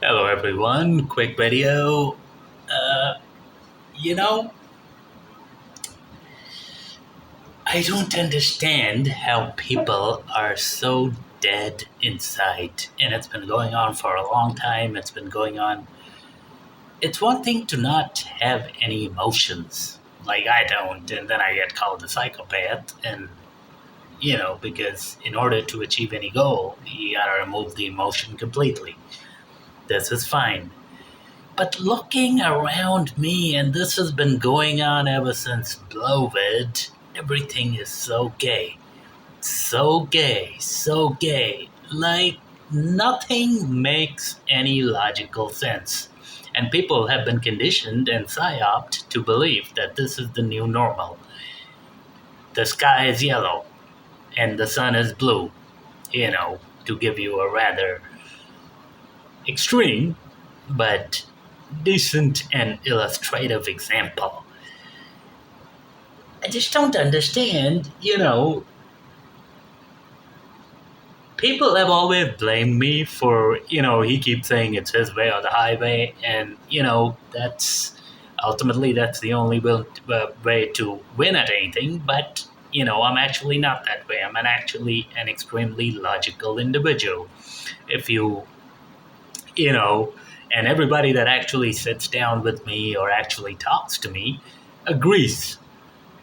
Hello, everyone. Quick video. Uh, you know, I don't understand how people are so dead inside. And it's been going on for a long time. It's been going on. It's one thing to not have any emotions. Like I don't. And then I get called a psychopath. And because in order to achieve any goal, you gotta remove the emotion completely. This is fine. But looking around me, and this has been going on ever since Blovid, everything is so gay. So gay, so gay. Like, nothing makes any logical sense. And people have been conditioned and psyoped to believe that this is the new normal. The sky is yellow and the sun is blue, to give you a rather extreme but decent and illustrative example. I just don't understand, people have always blamed me for, he keeps saying it's his way or the highway, and, that's the only way to win at anything, but, I'm actually not that way. I'm actually an extremely logical individual. If you know, and everybody that actually sits down with me or actually talks to me agrees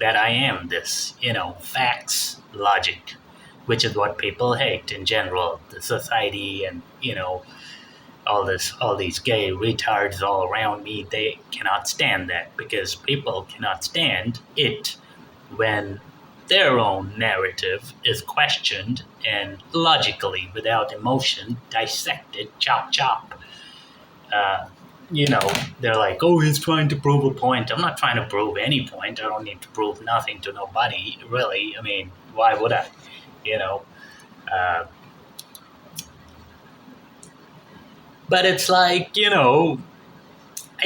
that I am this, facts, logic, which is what people hate in general. The society and, all these gay retards all around me, they cannot stand that because people cannot stand it when their own narrative is questioned and logically, without emotion, dissected, chop chop. Uh, they're like, oh, he's trying to prove a point. I'm not trying to prove any point. I don't need to prove nothing to nobody, really. I mean, why would I? You know? Uh, but it's like, I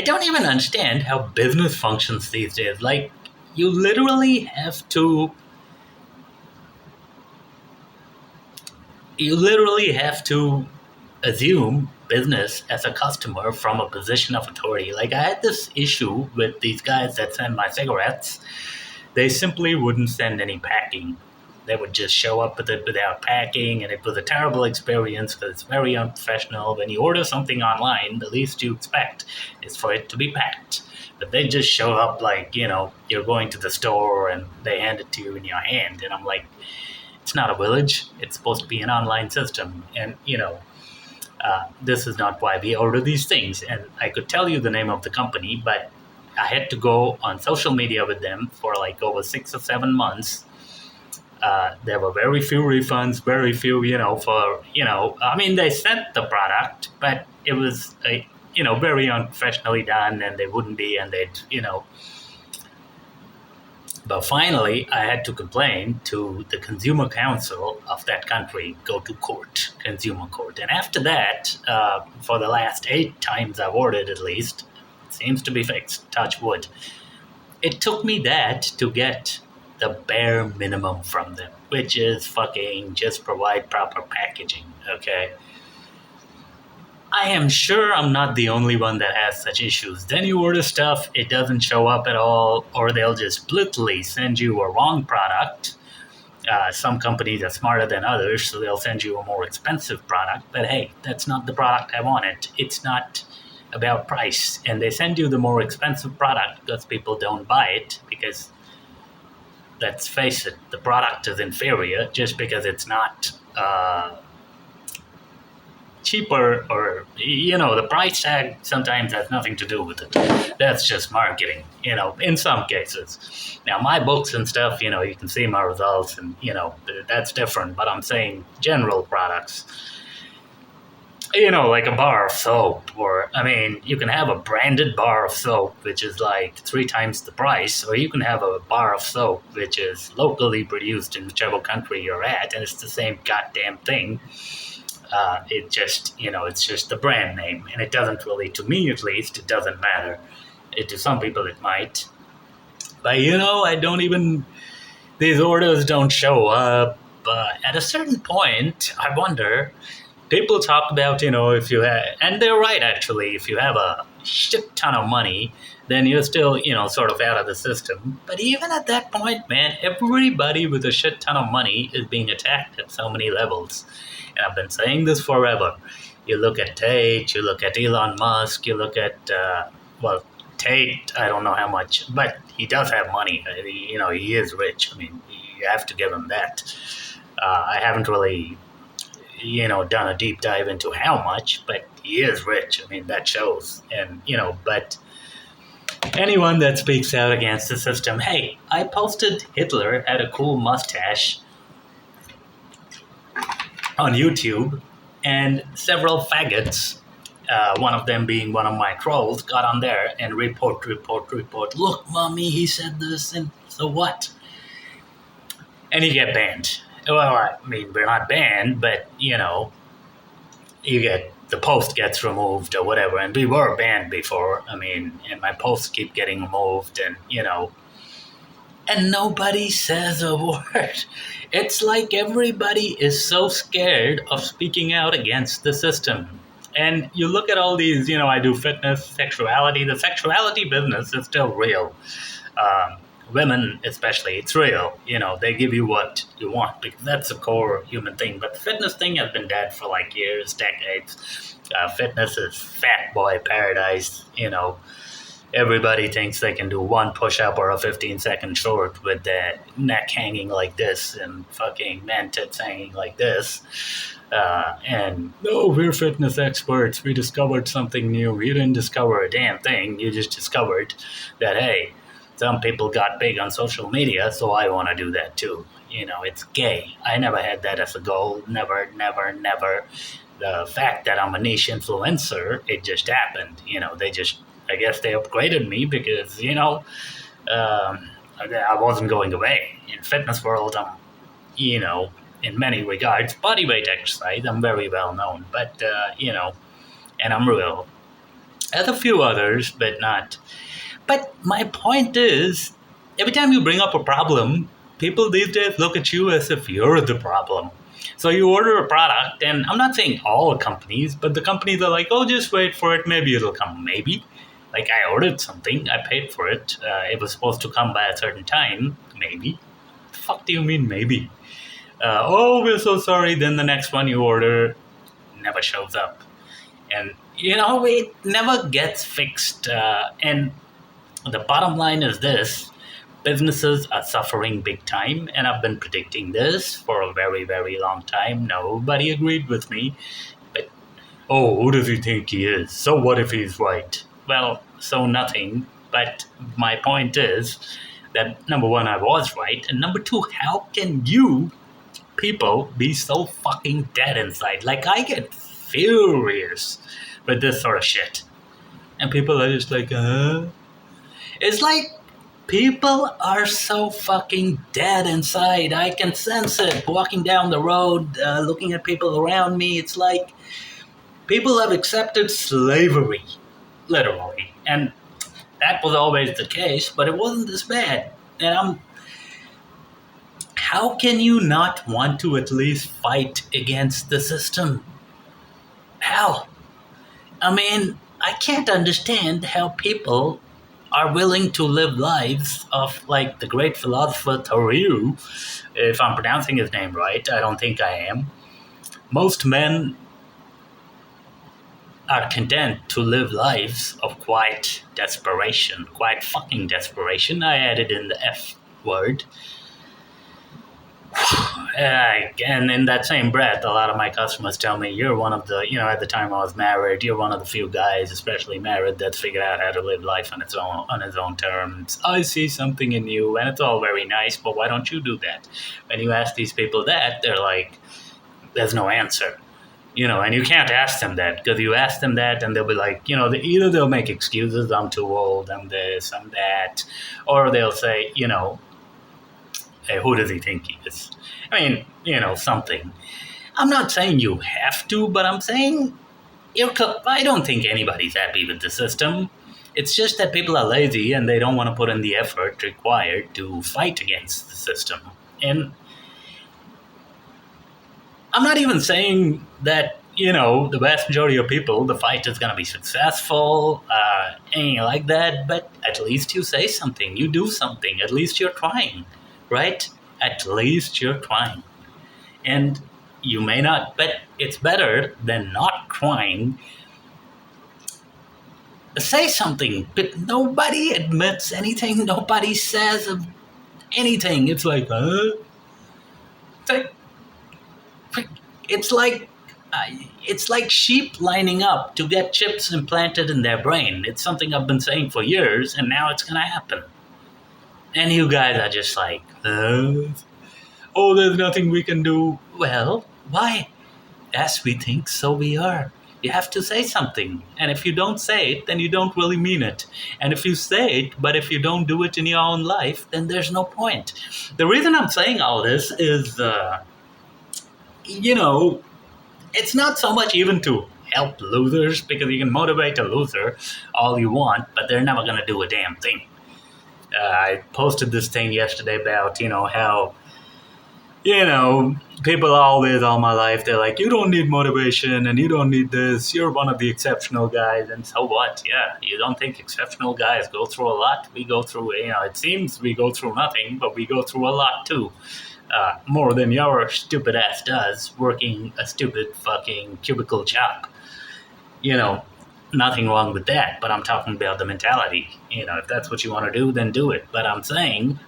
don't even understand how business functions these days. Like, you literally have to. You literally have to assume business as a customer from a position of authority. Like, I had this issue with these guys that send my cigarettes. They simply wouldn't send any packing. They would just show up with it without packing, and it was a terrible experience because it's very unprofessional. When you order something online, the least you expect is for it to be packed. But they just show up like, you're going to the store and they hand it to you in your hand. And I'm like, it's not a village. It's supposed to be an online system. And, this is not why we order these things. And I could tell you the name of the company, but I had to go on social media with them for like over 6 or 7 months. There were very few refunds, very few, I mean, they sent the product, but it was, very unprofessionally done, and they wouldn't be, and but finally, I had to complain to the consumer council of that country, go to court, consumer court. And after that, for the last 8 times I've ordered at least, it seems to be fixed, touch wood. It took me that to get the bare minimum from them, which is fucking just provide proper packaging, okay? I am sure I'm not the only one that has such issues. Then you order stuff, it doesn't show up at all, or they'll just blatantly send you a wrong product. Some companies are smarter than others, so they'll send you a more expensive product. But hey, that's not the product I wanted. It's not about price. And they send you the more expensive product because people don't buy it because, let's face it, the product is inferior just because it's not cheaper, or the price tag sometimes has nothing to do with it. That's just marketing, in some cases. Now my books and stuff, you can see my results, and that's different, but I'm saying general products, like a bar of soap, or you can have a branded bar of soap which is like 3 times the price, or you can have a bar of soap which is locally produced in whichever country you're at, and it's the same goddamn thing. It's just the brand name, and it doesn't really, to me at least, it doesn't matter. To some people it might. But I don't even, these orders don't show up. At a certain point, I wonder, People talk about, if you have, and they're right actually, if you have a shit ton of money, then you're still, sort of out of the system. But even at that point, man, everybody with a shit ton of money is being attacked at so many levels. And I've been saying this forever. You look at Tate, you look at Elon Musk, you look at, well, Tate, I don't know how much, but he does have money. He is rich. I mean, you have to give him that. I haven't really done a deep dive into how much, but he is rich. I mean, that shows. And, but anyone that speaks out against the system, hey, I posted Hitler had a cool mustache on YouTube, and several faggots, one of them being one of my trolls, got on there and report. Look, mommy, he said this, and so what? And you get banned. Well, I mean, we're not banned, but, you get the post gets removed or whatever, and we were banned before. I mean, and my posts keep getting removed, and and nobody says a word. It's like everybody is so scared of speaking out against the system. And you look at all these, I do fitness, sexuality. The sexuality business is still real. Women especially, it's real. They give you what you want because that's a core human thing. But the fitness thing has been dead for like years, decades. Fitness is fat boy paradise. Everybody thinks they can do one push-up or a 15-second short with their neck hanging like this and fucking man tits hanging like this. And no, we're fitness experts. We discovered something new. You didn't discover a damn thing. You just discovered that, hey, some people got big on social media, so I want to do that too. It's gay. I never had that as a goal. Never, never, never. The fact that I'm a niche influencer, it just happened. I guess they upgraded me because, I wasn't going away. In fitness world, I'm, in many regards, bodyweight exercise, I'm very well known. But, and I'm real. As a few others, but not. But my point is, every time you bring up a problem, people these days look at you as if you're the problem. So you order a product, and I'm not saying all companies, but the companies are like, oh, just wait for it, maybe it'll come, maybe. Like I ordered something, I paid for it, it was supposed to come by a certain time, maybe. The fuck do you mean maybe? Oh, we're so sorry, then the next one you order never shows up. And, it never gets fixed. And the bottom line is this. Businesses are suffering big time, and I've been predicting this for a very, very long time. Nobody agreed with me. But, oh, who does he think he is? So what if he's right? Well, so nothing. But my point is that, number one, I was right. And number two, how can you people be so fucking dead inside? Like, I get furious with this sort of shit. And people are just like, It's like people are so fucking dead inside. I can sense it. Walking down the road, looking at people around me, it's like people have accepted slavery, literally. And that was always the case, but it wasn't this bad. And how can you not want to at least fight against the system? How? I mean, I can't understand how people are willing to live lives of, like, the great philosopher Thoreau, if I'm pronouncing his name right. I don't think I am. Most men are content to live lives of quiet desperation, quiet fucking desperation. I added in the F word. And in that same breath, a lot of my customers tell me, you're one of the, at the time I was married, you're one of the few guys, especially married, that's figured out how to live life on his own terms. I see something in you, and it's all very nice, but why don't you do that? When you ask these people that, they're like, there's no answer. And you can't ask them that, because you ask them that and they'll be like, either they'll make excuses, I'm too old, I'm this, I'm that, or they'll say, hey, who does he think he is? I mean, something. I'm not saying you have to, but I'm saying I don't think anybody's happy with the system. It's just that people are lazy and they don't want to put in the effort required to fight against the system. And I'm not even saying that, the vast majority of people, the fight is going to be successful, anything like that. But at least you say something, you do something. At least you're trying, right? At least you're trying. And you may not, but it's better than not trying. Say something, but nobody admits anything. Nobody says anything. It's like, It's like, it's like it's like sheep lining up to get chips implanted in their brain. It's something I've been saying for years, and now it's gonna happen. And you guys are just like, oh, there's nothing we can do. Well, why? As we think, so we are. You have to say something. And if you don't say it, then you don't really mean it. And if you say it, but if you don't do it in your own life, then there's no point. The reason I'm saying all this is, you know, it's not so much even to help losers, because you can motivate a loser all you want, but they're never going to do a damn thing. I posted this thing yesterday about, how people always all my life, they're like, you don't need motivation and you don't need this. You're one of the exceptional guys. And so what? Yeah, you don't think exceptional guys go through a lot? We go through, it seems we go through nothing, but we go through a lot too. More than your stupid ass does working a stupid fucking cubicle job. Nothing wrong with that, but I'm talking about the mentality. If that's what you want to do, then do it. But I'm saying,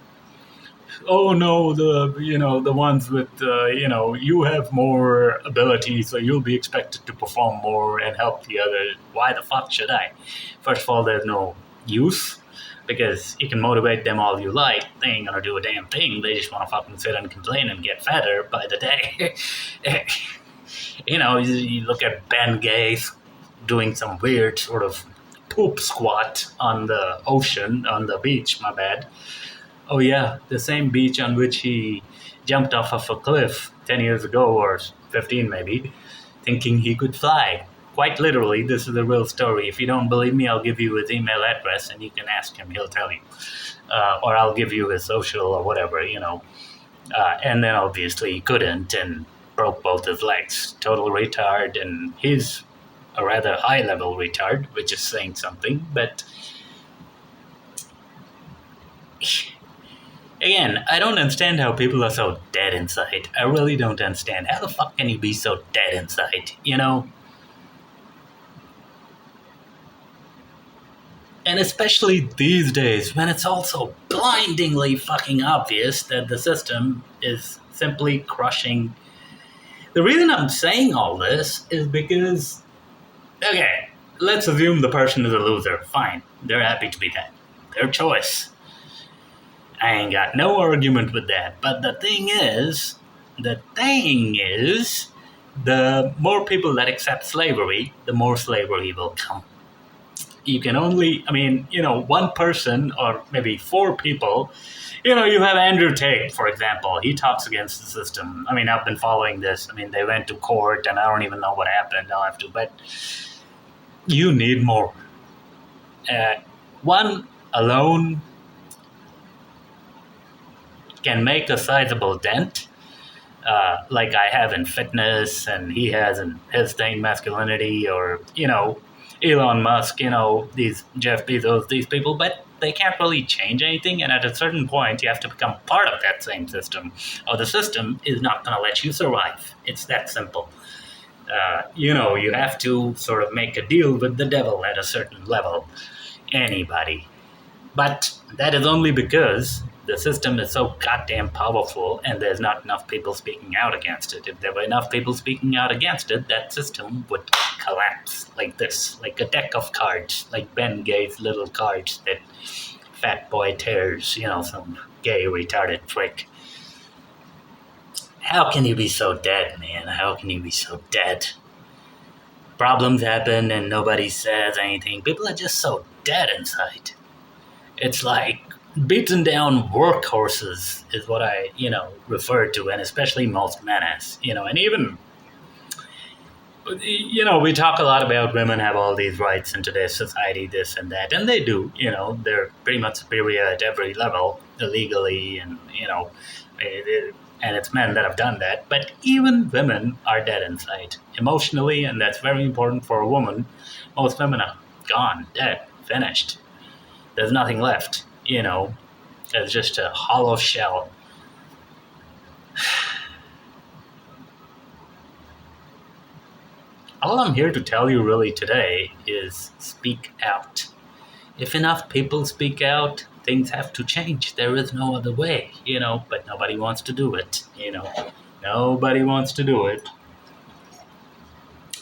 oh no, the ones with you have more ability, so you'll be expected to perform more and help the others. Why the fuck should I? First of all, there's no use, because you can motivate them all you like, they ain't gonna do a damn thing. They just want to fucking sit and complain and get fatter by the day. You look at Ben Gates doing some weird sort of poop squat on the ocean, on the beach, my bad. Oh yeah, the same beach on which he jumped off of a cliff 10 years ago, or 15 maybe, thinking he could fly. Quite literally, this is a real story. If you don't believe me, I'll give you his email address and you can ask him, he'll tell you. Or I'll give you his social or whatever, And then obviously he couldn't and broke both his legs. Total retard, and he's a rather high level retard, which is saying something, but again, I don't understand how people are so dead inside. I really don't understand. How the fuck can you be so dead inside, And especially these days, when it's also blindingly fucking obvious that the system is simply crushing. The reason I'm saying all this is because, okay, let's assume the person is a loser. Fine. They're happy to be that. Their choice. I ain't got no argument with that. But the thing is, the more people that accept slavery, the more slavery will come. You can only, one person or maybe four people. You have Andrew Tate, for example. He talks against the system. I've been following this. They went to court, and I don't even know what happened. I'll have to, but you need more. One alone can make a sizable dent, like I have in fitness and he has in his thing, masculinity, or, Elon Musk, these Jeff Bezos, these people, but they can't really change anything. And at a certain point, you have to become part of that same system, or the system is not going to let you survive. It's that simple. You have to sort of make a deal with the devil at a certain level. Anybody. But that is only because the system is so goddamn powerful and there's not enough people speaking out against it. If there were enough people speaking out against it, that system would collapse like this, like a deck of cards, like Ben Gates' little cards that Fat Boy tears, some gay retarded trick. How can you be so dead, man? How can you be so dead? Problems happen and nobody says anything. People are just so dead inside. It's like beaten down workhorses is what I, refer to, and especially most men as, and even, we talk a lot about women have all these rights in today's society, this and that, and they do, they're pretty much superior at every level, illegally, and, and it's men that have done that. But even women are dead inside emotionally, and that's very important for a woman. Most women are gone, dead, finished. There's nothing left. It's just a hollow shell. All I'm here to tell you really today is speak out. If enough people speak out, things have to change. There is no other way, but nobody wants to do it. Nobody wants to do it.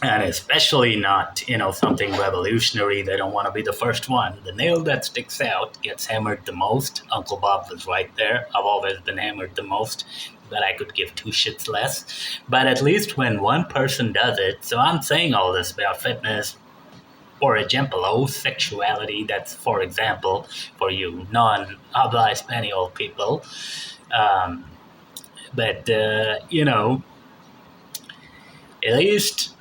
And especially not, something revolutionary. They don't want to be the first one. The nail that sticks out gets hammered the most. Uncle Bob was right there. I've always been hammered the most, but I could give two shits less. But at least when one person does it, so I'm saying all this about fitness, for example, sexuality, that's for example, for you non-habla Espanol people. Um, but at least,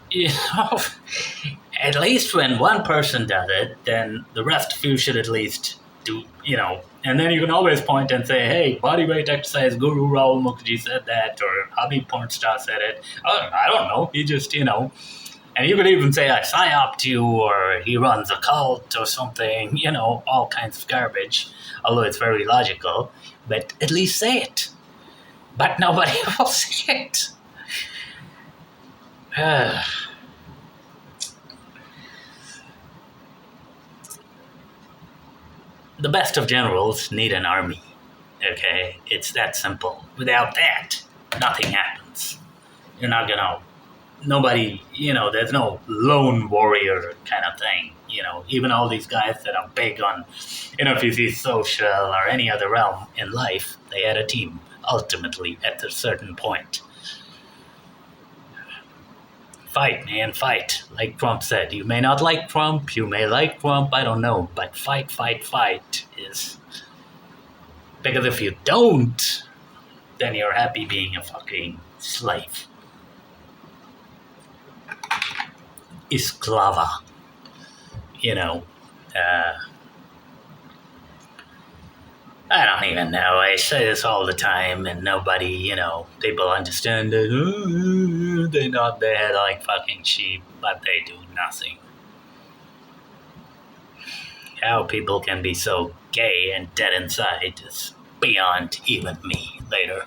at least when one person does it, then the rest of you should at least do. And then you can always point and say, hey, bodyweight exercise guru Raul Mukherjee said that, or hobby porn star said it. Oh, I don't know. He just. And you could even say I psyoped you, or he runs a cult or something, all kinds of garbage, although it's very logical. But at least say it. But nobody will say it. The best of generals need an army. Okay? It's that simple. Without that, nothing happens. You're not gonna nobody, there's no lone warrior kind of thing. Even all these guys that are big on, if you see social or any other realm in life, they had a team ultimately at a certain point. Fight, man, fight. Like Trump said, you may not like Trump, you may like Trump, I don't know, but fight, fight, fight is. Because if you don't, then you're happy being a fucking slave. Esclava. I don't even know. I say this all the time, and nobody, people understand it. They nod their head like fucking sheep, but they do nothing. How people can be so gay and dead inside is beyond even me. Later.